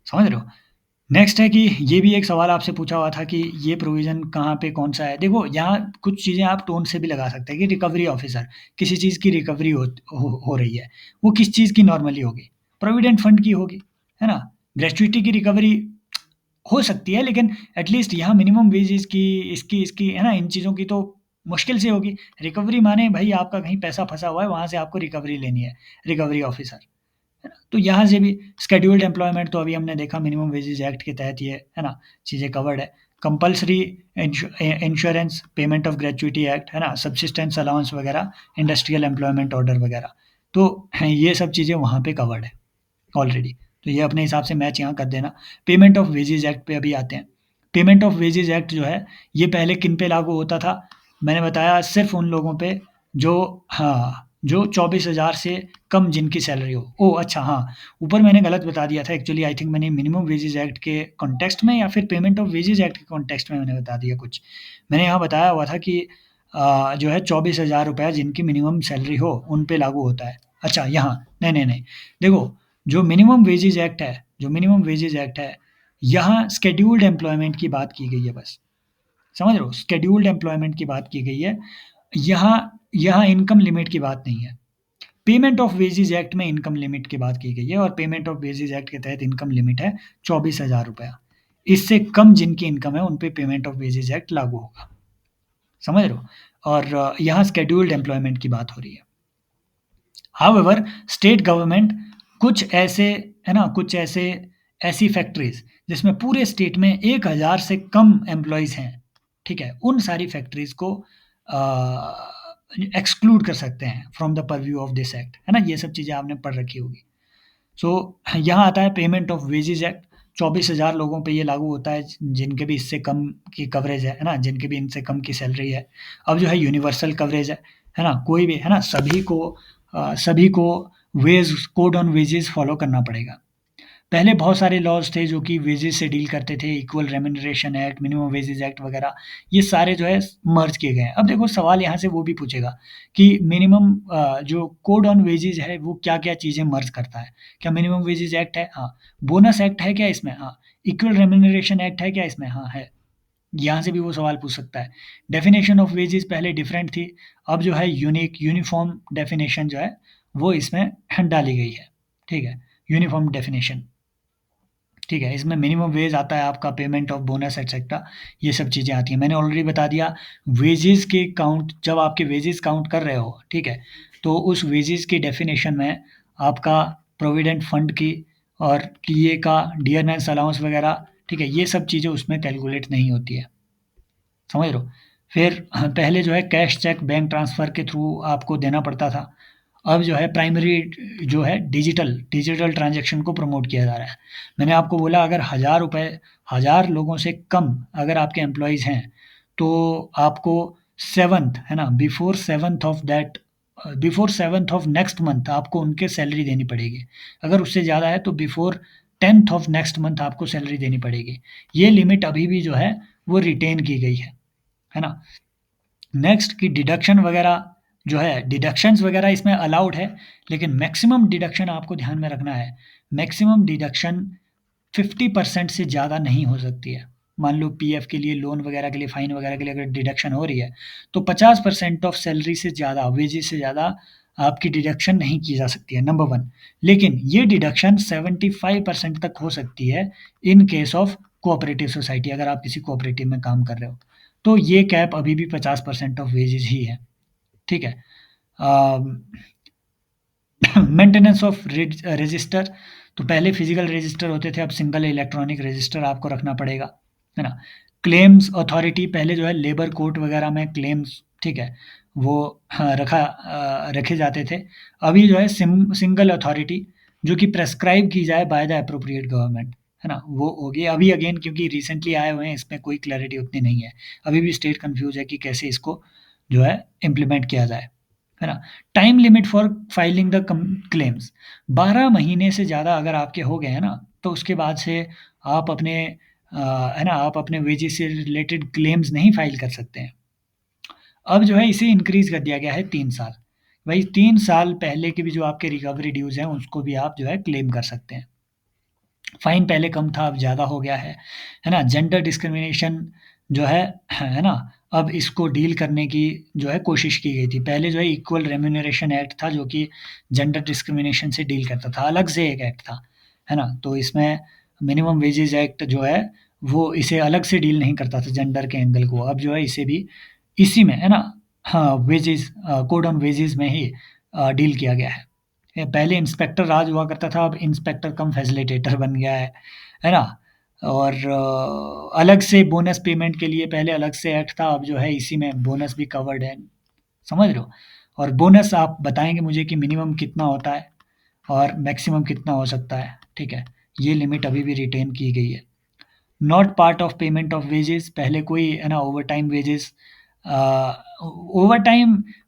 समझ रहे हो? नेक्स्ट है कि ये भी एक सवाल आपसे पूछा हुआ था कि ये प्रोविज़न कहाँ पे कौन-सा है? देखो यहाँ कुछ चीज़ें आप टोन से भी लगा सकते हैं कि रिकवरी ऑफ़िसर, किसी चीज़ की रिकवरी हो रही है, वो किस चीज़ की नॉर्मली होगी? प्रोविडेंट फंड की होगी, है ना? ग्रेच्युइटी की रिकवरी हो सकती है, लेकिन एट लीस्ट यहाँ मिनिमम वेजेज़ की, इसकी, है ना? इन चीज़ों की तो मुश्किल से होगी। रिकवरी माने भई आपका कहीं पैसा फँसा हुआ है, वहाँ से आपको रिकवरी लेनी है, रिकवरी ऑफ़िसर, है ना? तो यहाँ से भी शेड्यूल्ड एम्प्लॉयमेंट तो अभी हमने देखा मिनिमम वेजेज़ एक्ट के तहत ये, है ना? चीज़ें कवर्ड है। Compulsory insurance, payment of gratuity act, है ना? सब्सिस्टेंस अलाउंस वगैरह, इंडस्ट्रियल एम्प्लॉयमेंट ऑर्डर वगैरह। तो ये सब चीज़ें वहाँ पे कवर्ड है। ऑलरेडी। तो ये अपने हिसाब से मैच यहाँ कर देना। पेमेंट ऑफ वेजेज़ एक्ट पे अभी आते हैं। पेमेंट ऑफ वेजेज़ एक्ट जो है, ये पहले किन पे लागू होता था? मैंने बताया सिर्फ़ उन लोगों पे जो हाँ, जो 24,000 से कम जिनकी सैलरी हो। ओह! अच्छा हाँ, ऊपर मैंने गलत बता दिया था एक्चुअली आई थिंक मैंने मिनिमम वेजेज़ एक्ट के कॉन्टेक्स्ट में या फिर पेमेंट ऑफ वेजेज़ एक्ट के कॉन्टेक्स्ट में मैंने बता दिया कुछ। मैंने यहाँ बताया हुआ था कि जो है 24,000 रुपए जिनकी मिनिमम सैलरी हो, उन पे लागू होता है। अच्छा यहाँ नहीं, नहीं, नहीं। देखो जो मिनिमम वेजेज़ एक्ट है, यहाँ शेड्यूल्ड एम्प्लॉयमेंट की बात की गई है बस, समझ रहे हो? शेड्यूल्ड एम्प्लॉयमेंट की बात की गई है। यहाँ यहाँ इनकम लिमिट की बात नहीं है। पेमेंट ऑफ वेजेज़ एक्ट में इनकम लिमिट की बात की गई है और पेमेंट ऑफ वेजेज़ एक्ट के तहत इनकम लिमिट है 24,000 रुपया। इससे कम जिनकी इनकम है, उन पे पेमेंट ऑफ वेजेज़ एक्ट लागू होगा, समझ रहे हो? और यहाँ शेड्यूल्ड एम्प्लॉयमेंट की बात हो रही है। हाउएवर स्टेट गवर्नमेंट कुछ ऐसे, है ना, कुछ ऐसे ऐसी फैक्ट्रीज़ जिसमें पूरे स्टेट में 1000 से कम एम्प्लॉइज़ हैं, ठीक है? उन सारी फैक्ट्रीज़ को एक्सक्लूड कर सकते हैं from the purview of this act, है ना? ये सब चीज़ें आपने पढ़ रखी होगी। सो यहाँ आता है पेमेंट ऑफ वेजेज़ एक्ट, 24,000 लोगों पे ये लागू होता है जिनके भी इससे कम की कवरेज है ना? जिनके भी इनसे कम की सैलरी है। अब जो है यूनिवर्सल कवरेज है ना? कोई भी है ना? सभी को wage code on wages follow करना पड़ेगा। पहले बहुत सारे लॉज़ थे जो कि वेजेस से डील करते थे, equal remuneration act, minimum wages act वगैरह, ये सारे जो है मर्ज किए गए हैं। अब देखो सवाल यहाँ से वो भी पूछेगा कि मिनिमम जो कोड ऑन वेजेस है वो क्या-क्या चीज़ें मर्ज करता है? क्या मिनिमम वेजेस एक्ट है? हाँ। बोनस एक्ट है क्या इसमें? हाँ। इक्वल रेम्युनरेशन एक्ट है क्या इसमें? हाँ, है। यहाँ से भी वो सवाल पूछ सकता है। डेफिनिशन ऑफ वेजेस पहले डिफरेंट थी, अब जो है यूनिफ़ॉर्म डेफिनिशन जो है, वो इसमें डाली गई है। ठीक है? यूनिफ़ॉर्म डेफिनिशन, ठीक है? इसमें मिनिमम वेज आता है आपका, पेमेंट ऑफ बोनस एटसेट्रा, ये सब चीज़ें आती हैं। मैंने ऑलरेडी बता दिया वेजेस के काउंट, जब आपके वेजेस काउंट कर रहे हो, ठीक है? तो उस वेजेस की डेफिनिशन में आपका प्रोविडेंट फंड की और टीए का, डियरनेस अलाउंस वगैरह, ठीक है? ये सब चीज़ें उसमें कैलकुलेट नहीं होती है। समझ रहे हो? फिर पहले जो है कैश चेक बैंक ट्रांसफ़र के थ्रू आपको देना पड़ता था। अब जो है प्राइमरी जो है डिजिटल ट्रांज़ैक्शन को प्रमोट किया जा रहा है। मैंने आपको बोला अगर ₹1000 1000 लोगों से कम अगर आपके एम्प्लॉइज़ हैं, तो आपको 7th है ना? Before 7th of next month आपको उनके सैलरी देनी पड़ेगी। अगर उससे ज़्यादा है तो before 10th of next month आपको सैलरी देनी पड़ेगी। ये लिमिट अभी भी जो है वो रिटेन की गई है ना? नेक्स्ट कि डिडक्शन वगैरह जो है डिडक्शंस वगैरह इसमें अलाउड है, लेकिन मैक्सिमम डिडक्शन आपको ध्यान में रखना है। मैक्सिमम डिडक्शन 50% से ज़्यादा नहीं हो सकती है। मान लो पीएफ के लिए, लोन वगैरह के लिए, फाइन वगैरह के लिए अगर डिडक्शन हो रही है, तो 50% ऑफ सैलरी से ज़्यादा, वेजेस से ज़्यादा आपकी डिडक्शन नहीं की जा सकती है, नंबर 1। लेकिन ये डिडक्शन 75% तक हो सकती है in case of cooperative society, अगर आप किसी कोऑपरेटिव में काम कर रहे हो। तो ये कैप अभी भी 50% ऑफ वेजेस ही है, ठीक है। मेंटेनेंस ऑफ रजिस्टर, तो पहले फिजिकल रजिस्टर होते थे, अब सिंगल इलेक्ट्रॉनिक रजिस्टर आपको रखना पड़ेगा, है ना। क्लेम्स अथॉरिटी, पहले जो है लेबर कोर्ट वगैरह में क्लेम्स, ठीक है, वो हाँ, रखे जाते थे। अभी जो है सिंगल अथॉरिटी जो कि प्रेस्क्राइब की जाए बाय द अप्रोप्रिएट गवर्नमेंट, है ना, वो होगी। अभी अगेन क्योंकि रिसेंटली आए हुए हैं, इसमें कोई क्लैरिटी उतनी नहीं है। अभी भी स्टेट कन्फ्यूज़ है कि कैसे इसको जो है इम्प्लीमेंट किया जाए, है ना। Time limit for filing the claims, 12 महीने से ज़्यादा अगर आपके हो गए हैं ना, तो उसके बाद से आप अपने है ना, आप अपने वेजेस से रिलेटेड क्लेम्स नहीं फाइल कर सकते हैं। अब जो है इसे इंक्रीज़ कर दिया गया है 3 साल। वही 3 साल पहले के भी जो आपके रिकवरी ड्यूज़ हैं, उसको भी आप जो है क्लेम कर सकते हैं। फ़ाइन पहले कम था, अब ज़्यादा हो गया है ना? जेंडर डिस्क्रिमिनेशन जो है ना? अब इसको डील करने की जो है कोशिश की गई थी। पहले जो है इक्वल रेम्यूनरेशन एक्ट था जो कि जेंडर डिस्क्रिमिनेशन से डील करता था, अलग से एक एक्ट था, है ना? तो इसमें मिनिमम वेजेज़ एक्ट जो है, वो इसे अलग से डील नहीं करता था जेंडर के एंगल को। अब जो है इसे भी इसी में, है ना? हाँ, कोड ऑन वेजेज़ में ही डील किया गया है। पहले इंस्पेक्टर राज हुआ करता था, अब इंस्पेक्टर कम फैसिलिटेटर बन गया है ना? और अलग से बोनस पेमेंट के लिए पहले अलग से एक्ट था, अब जो है इसी में बोनस भी कवर्ड है, समझ रहे हो? और बोनस आप बताएँगे मुझे कि मिनिमम कितना होता है और मैक्सिमम कितना हो सकता है, ठीक है? ये लिमिट अभी भी रिटेन की गई है। Not part of payment of wages, पहले कोई है ना ओवरटाइम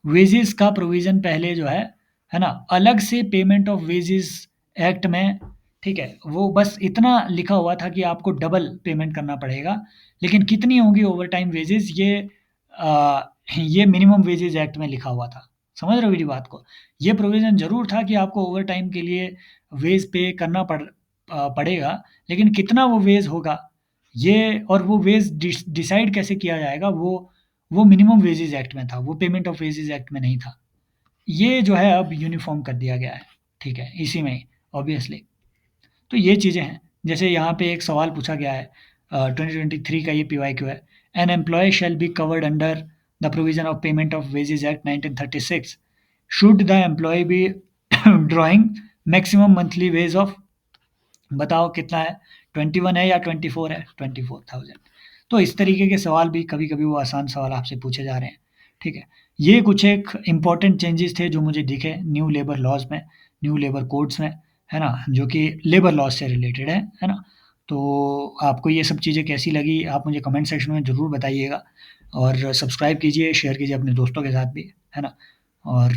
वेजेस का प्रोविज़न पहले जो है ना, अलग से पेमेंट ऑफ वेजेस एक्ट में, ठीक है, वो बस इतना लिखा हुआ था कि आपको डबल पेमेंट करना पड़ेगा, लेकिन कितनी होंगी ओवरटाइम वेजेस ये मिनिमम वेजेस एक्ट में लिखा हुआ था। समझ रहे हो मेरी बात को? ये प्रोविज़न ज़रूर था कि आपको ओवरटाइम के लिए वेज पे करना पड़ेगा, लेकिन कितना वो वेज होगा, ये और वो वेज डिसाइड कैसे किया जाएगा, वो मिनिमम वेजेस एक्ट में था, वो पेमेंट ऑफ वेजेस एक्ट में नहीं था। ये जो है अब यूनिफ़ॉर्म कर दिया गया है, ठीक है, इसी में ही ऑब्वियसली। तो ये चीज़ें हैं। जैसे यहाँ पे एक सवाल पूछा गया है 2023 का ये पीवाईक्यू है। An employee shall be covered under the provision of payment of wages act 1936 should the employee be drawing maximum monthly wage of, बताओ कितना है? 21 है या 24 है? 24,000। तो इस तरीके के सवाल भी कभी-कभी वो आसान सवाल आपसे पूछे जा रहे हैं, ठीक है। ये कुछ एक इम्पोर्टेंट चेंजेज़ थे जो मुझे दिखे न्यू लेबर लॉज़ में, न्यू लेबर कोड्स में, है ना? जो कि लेबर लॉज़ से रिलेटेड है ना? तो आपको ये सब चीज़ें कैसी लगी आप मुझे कमेंट सेक्शन में ज़रूर बताइएगा और सब्सक्राइब कीजिए, शेयर कीजिए अपने दोस्तों के साथ भी, है ना? और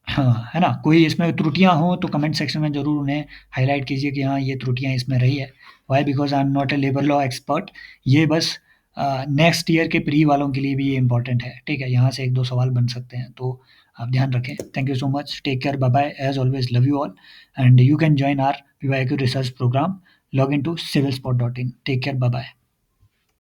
हाँ, है ना? कोई इसमें त्रुटियाँ हों तो कमेंट सेक्शन में ज़रूर उन्हें हाइलाइट कीजिए कि हाँ, ये त्रुटियाँ इसमें रही है। Why? Because I am not a labour law expert. ये बस नेक्स्ट ईयर के प्री वालों के लिए भी ये इम्पोर्टेंट है, ठीक है? यहाँ से 1-2 सवाल बन सकते हैं, तो आप ध्यान रखें। Thank you so much, take care, bye bye, as always love you all and you can join our PYQ research programme, log in to civilspot.in. Take care, bye-bye.